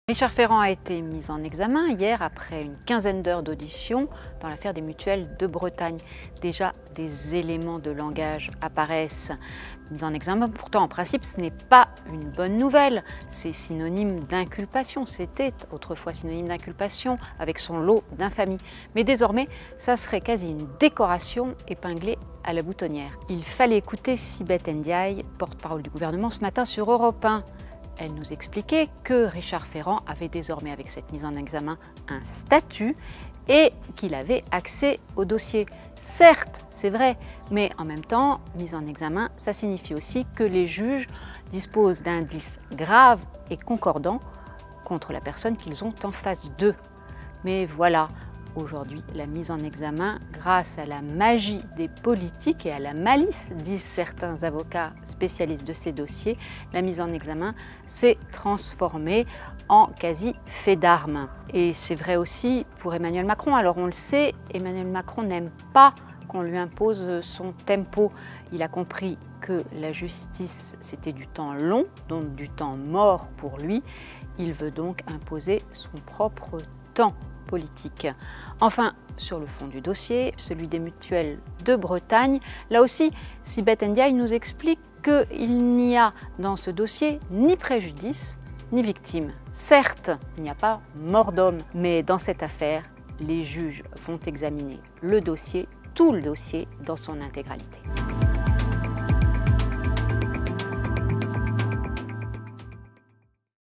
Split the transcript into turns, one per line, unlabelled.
Richard Ferrand a été mis en examen hier après une quinzaine d'heures d'audition dans l'affaire des mutuelles de Bretagne. Déjà, des éléments de langage apparaissent. Mis en examen, pourtant, en principe, ce n'est pas une bonne nouvelle. C'est synonyme d'inculpation. C'était autrefois synonyme d'inculpation avec son lot d'infamie. Mais désormais, ça serait quasi une décoration épinglée à la boutonnière. Il fallait écouter Sibeth Ndiaye, porte-parole du gouvernement, ce matin sur Europe 1. Elle nous expliquait que Richard Ferrand avait désormais, avec cette mise en examen, un statut et qu'il avait accès au dossier. Certes, c'est vrai, mais en même temps, mise en examen, ça signifie aussi que les juges disposent d'indices graves et concordants contre la personne qu'ils ont en face d'eux. Mais voilà, aujourd'hui, la mise en examen, grâce à la magie des politiques et à la malice, disent certains avocats spécialistes de ces dossiers, la mise en examen s'est transformée en quasi fait d'armes. Et c'est vrai aussi pour Emmanuel Macron. Alors on le sait, Emmanuel Macron n'aime pas qu'on lui impose son tempo. Il a compris que la justice, c'était du temps long, donc du temps mort pour lui. Il veut donc imposer son propre temps politique. Enfin, sur le fond du dossier, celui des mutuelles de Bretagne, là aussi, Sibeth Ndiaye nous explique qu'il n'y a dans ce dossier ni préjudice, ni victime. Certes, il n'y a pas mort d'homme, mais dans cette affaire, les juges vont examiner le dossier, tout le dossier, dans son intégralité.